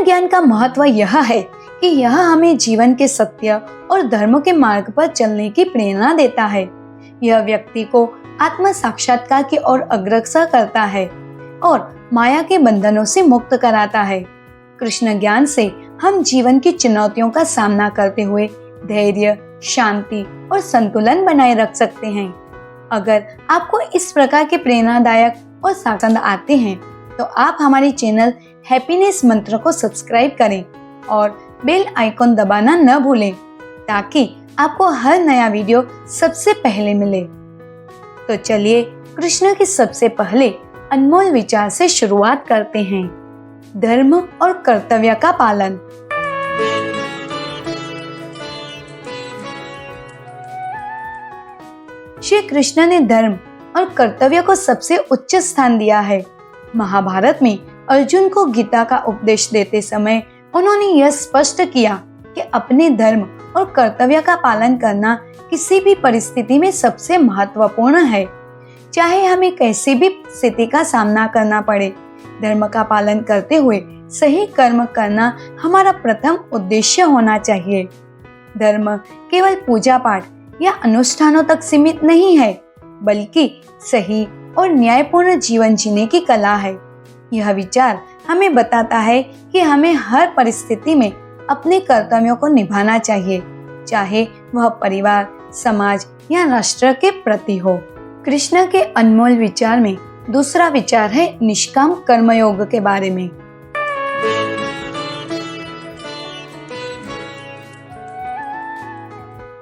ज्ञान का महत्व यह है कि यह हमें जीवन के सत्य और धर्म के मार्ग पर चलने की प्रेरणा देता है। यह व्यक्ति को आत्म साक्षात्कार की ओर अग्रसर करता है और माया के बंधनों से मुक्त कराता है। कृष्ण ज्ञान से हम जीवन की चुनौतियों का सामना करते हुए धैर्य, शांति और संतुलन बनाए रख सकते हैं। अगर आपको इस प्रकार के प्रेरणादायक और पसंद आते हैं तो आप हमारे चैनल हैप्पीनेस मंत्र को सब्सक्राइब करें और बेल आइकॉन दबाना न भूलें ताकि आपको हर नया वीडियो सबसे पहले मिले। तो चलिए कृष्ण के सबसे पहले अनमोल विचार से शुरुआत करते हैं। धर्म और कर्तव्य का पालन। श्री कृष्ण ने धर्म और कर्तव्य को सबसे उच्च स्थान दिया है। महाभारत में अर्जुन को गीता का उपदेश देते समय उन्होंने यह स्पष्ट किया कि अपने धर्म और कर्तव्य का पालन करना किसी भी परिस्थिति में सबसे महत्वपूर्ण है। चाहे हमें कैसी भी स्थिति का सामना करना पड़े, धर्म का पालन करते हुए सही कर्म करना हमारा प्रथम उद्देश्य होना चाहिए। धर्म केवल पूजा पाठ या अनुष्ठानों तक सीमित नहीं है, बल्कि सही और न्यायपूर्ण जीवन जीने की कला है। यह विचार हमें बताता है कि हमें हर परिस्थिति में अपने कर्तव्यों को निभाना चाहिए, चाहे वह परिवार, समाज या राष्ट्र के प्रति हो। कृष्ण के अनमोल विचार में दूसरा विचार है निष्काम कर्मयोग के बारे में।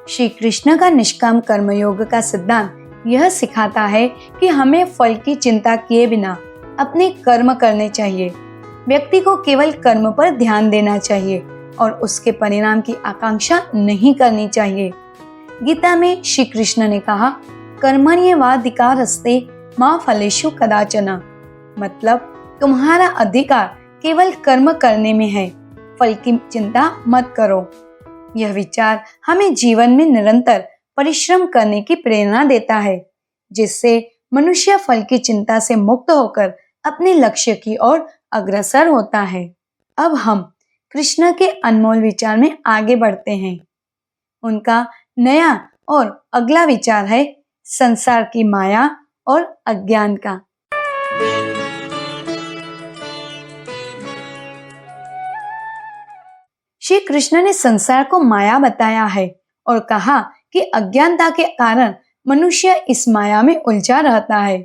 श्री कृष्ण का निष्काम कर्मयोग का सिद्धांत यह सिखाता है कि हमें फल की चिंता किए बिना अपने कर्म करने चाहिए। व्यक्ति को केवल कर्म पर ध्यान देना चाहिए और उसके परिणाम की आकांक्षा नहीं करनी चाहिए। गीता में श्री कृष्ण ने कहा, कर्मण्येवाधिकारस्ते मा फलेषु कदाचन। मतलब तुम्हारा अधिकार केवल कर्म करने में है, फल की चिंता मत करो। यह विचार हमें जीवन में निरंतर परिश्रम करने की प्रेरणा देता है, जिससे मनुष्य फल की चिंता से मुक्त होकर अपने लक्ष्य की ओर अग्रसर होता है। अब हम कृष्ण के अनमोल विचार में आगे बढ़ते हैं। उनका नया और अगला विचार है संसार की माया और अज्ञान का। श्री कृष्ण ने संसार को माया बताया है और कहा कि अज्ञानता के कारण मनुष्य इस माया में उलझा रहता है।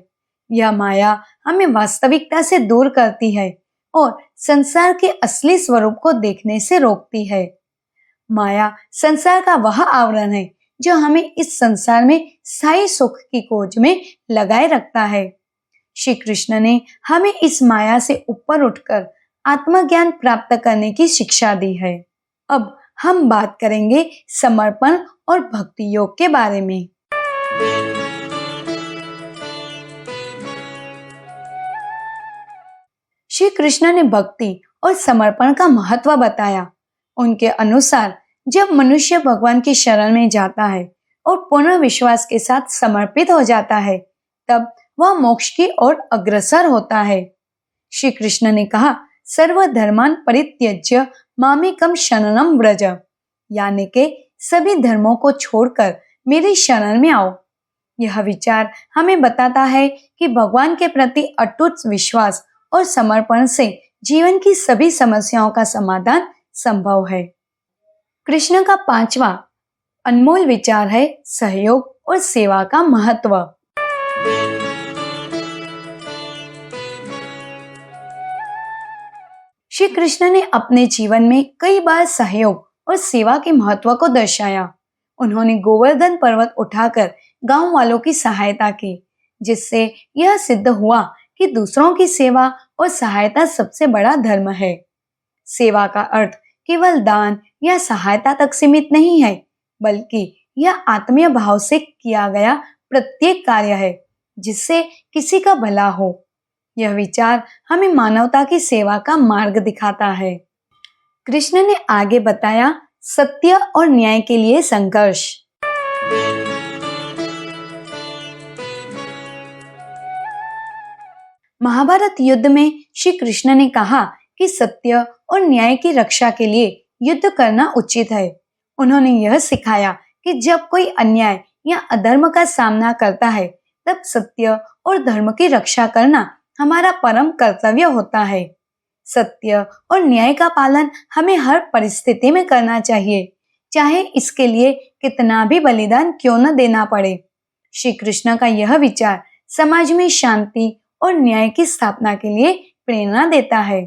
यह माया हमें वास्तविकता से दूर करती है और संसार के असली स्वरूप को देखने से रोकती है। माया संसार का वह आवरण है जो हमें इस संसार में स्थायी सुख की खोज में लगाए रखता है। श्री कृष्ण ने हमें इस माया से ऊपर उठकर आत्मज्ञान प्राप्त करने की शिक्षा दी है। अब हम बात करेंगे समर्पण और भक्ति योग के बारे में। श्री कृष्ण ने भक्ति और समर्पण का महत्व बताया। उनके अनुसार जब मनुष्य भगवान की शरण में जाता है और पूर्ण विश्वास के साथ समर्पित हो जाता है, तब वह मोक्ष की ओर अग्रसर होता है। श्री कृष्ण ने कहा, सर्वधर्मान् परित्यज्य मामेकं शरणं व्रज, यानी कि सभी धर्मों को छोड़कर मेरी शरण में आओ। यह विचार हमें बताता है कि भगवान के प्रति अटूट विश्वास और समर्पण से जीवन की सभी समस्याओं का समाधान संभव है। कृष्ण का पांचवा अनमोल विचार है सहयोग और सेवा का महत्व। श्री कृष्ण ने अपने जीवन में कई बार सहयोग और सेवा के महत्व को दर्शाया। उन्होंने गोवर्धन पर्वत उठाकर गांव वालों की सहायता की, जिससे यह सिद्ध हुआ कि दूसरों की सेवा और सहायता सबसे बड़ा धर्म है। सेवा का अर्थ केवल दान या सहायता तक सीमित नहीं है, बल्कि यह आत्मीय भाव से किया गया प्रत्येक कार्य है जिससे किसी का भला हो। यह विचार हमें मानवता की सेवा का मार्ग दिखाता है। कृष्ण ने आगे बताया सत्य और न्याय के लिए संघर्ष। महाभारत युद्ध में श्री कृष्ण ने कहा कि सत्य और न्याय की रक्षा के लिए युद्ध करना उचित है। उन्होंने यह सिखाया कि जब कोई अन्याय या अधर्म का सामना करता है, तब सत्य और धर्म की रक्षा करना हमारा परम कर्तव्य होता है। सत्य और न्याय का पालन हमें हर परिस्थिति में करना चाहिए, चाहे इसके लिए कितना भी बलिदान क्यों न देना पड़े। श्री कृष्ण का यह विचार समाज में शांति और न्याय की स्थापना के लिए प्रेरणा देता है।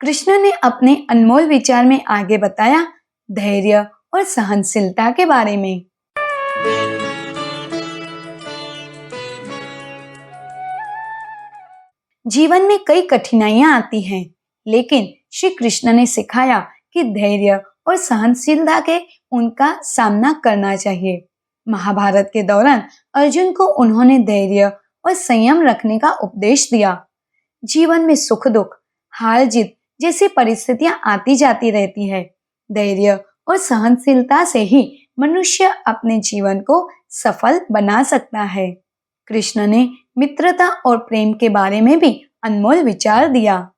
कृष्ण ने अपने अनमोल विचार में आगे बताया धैर्य और सहनशीलता के बारे में। जीवन में कई कठिनाइयां आती हैं, लेकिन श्री कृष्ण ने सिखाया कि धैर्य और सहनशीलता के उनका सामना करना चाहिए। महाभारत के दौरान अर्जुन को उन्होंने धैर्य और संयम रखने का उपदेश दिया। जीवन में सुख दुख, हार जीत जैसी परिस्थितियां आती जाती रहती है। धैर्य और सहनशीलता से ही मनुष्य अपने जीवन को सफल बना सकता है। कृष्ण ने मित्रता और प्रेम के बारे में भी अनमोल विचार दिया।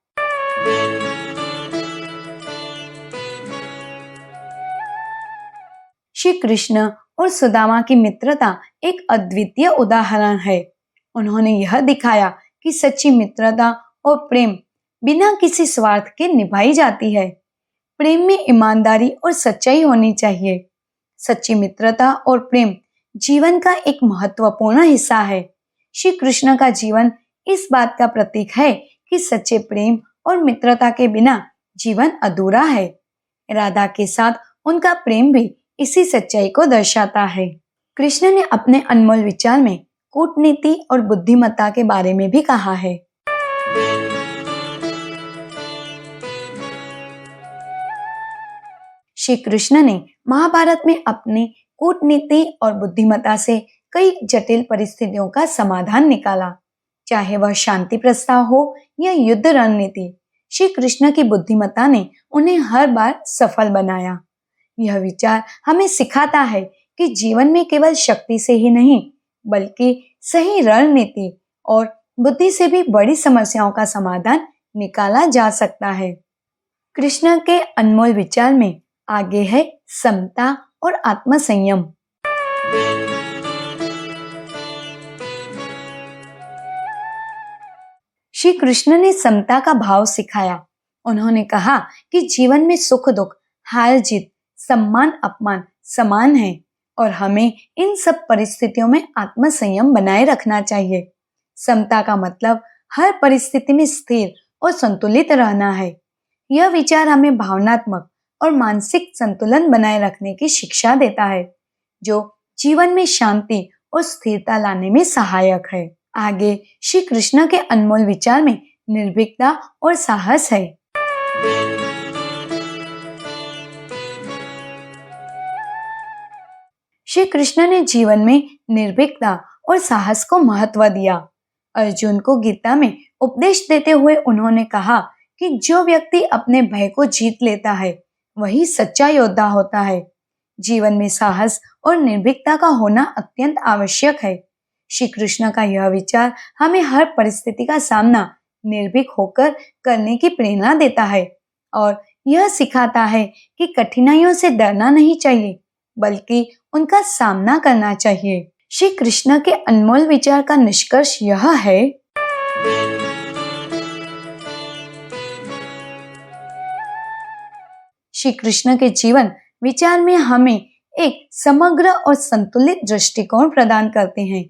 श्री कृष्ण और सुदामा की मित्रता एक अद्वितीय उदाहरण है। उन्होंने यह दिखाया कि सच्ची मित्रता और प्रेम बिना किसी स्वार्थ के निभाई जाती है। प्रेम में ईमानदारी और सच्चाई होनी चाहिए। सच्ची मित्रता और प्रेम जीवन का एक महत्वपूर्ण हिस्सा है। श्री कृष्ण का जीवन इस बात का प्रतीक है कि सच्चे प्रेम और मित्रता के बिना जीवन अधूरा है। राधा के साथ उनका प्रेम भी इसी सच्चाई को दर्शाता है। कृष्ण ने अपने अनमोल विचार में कूटनीति और बुद्धिमत्ता के बारे में भी कहा है। श्री कृष्ण ने महाभारत में अपनी कूटनीति और बुद्धिमत्ता से कई जटिल परिस्थितियों का समाधान निकाला, चाहे वह शांति प्रस्ताव हो या युद्ध रणनीति। श्री कृष्ण की बुद्धिमत्ता ने उन्हें हर बार सफल बनाया। यह विचार हमें सिखाता है कि जीवन में केवल शक्ति से ही नहीं, बल्कि सही रणनीति और बुद्धि से भी बड़ी समस्याओं का समाधान निकाला जा सकता है। कृष्ण के अनमोल विचार में आगे है समता और आत्मसंयम। श्री कृष्ण ने समता का भाव सिखाया। उन्होंने कहा कि जीवन में सुख दुख, हार जीत, सम्मान अपमान समान है और हमें इन सब परिस्थितियों में आत्मसंयम बनाए रखना चाहिए। समता का मतलब हर परिस्थिति में स्थिर और संतुलित रहना है। यह विचार हमें भावनात्मक और मानसिक संतुलन बनाए रखने की शिक्षा देता है, जो जीवन में शांति और स्थिरता लाने में सहायक है। आगे श्री कृष्ण के अनमोल विचार में निर्भीकता और साहस है। श्री कृष्ण ने जीवन में निर्भीकता और साहस को महत्व दिया। अर्जुन को गीता में उपदेश देते हुए उन्होंने कहा कि जो व्यक्ति अपने भय को जीत लेता है, वही सच्चा योद्धा होता है। जीवन में साहस और निर्भीकता का होना अत्यंत आवश्यक है। श्री कृष्ण का यह विचार हमें हर परिस्थिति का सामना निर्भीक होकर करने की प्रेरणा देता है और यह सिखाता है कि कठिनाइयों से डरना नहीं चाहिए, बल्कि उनका सामना करना चाहिए। श्री कृष्ण के अनमोल विचार का निष्कर्ष यह है, श्री कृष्ण के जीवन विचार में हमें एक समग्र और संतुलित दृष्टिकोण प्रदान करते हैं।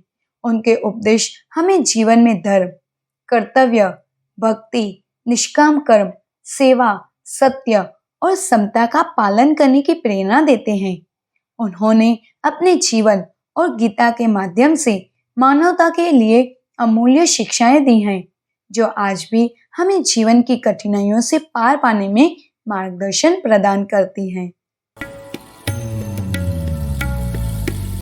उनके उपदेश हमें जीवन में धर्म, कर्तव्य, भक्ति, निष्काम कर्म, सेवा, सत्य और समता का पालन करने की प्रेरणा देते हैं। उन्होंने अपने जीवन और गीता के माध्यम से मानवता के लिए अमूल्य शिक्षाएं दी हैं, जो आज भी हमें जीवन की कठिनाइयों से पार पाने में मार्गदर्शन प्रदान करती हैं।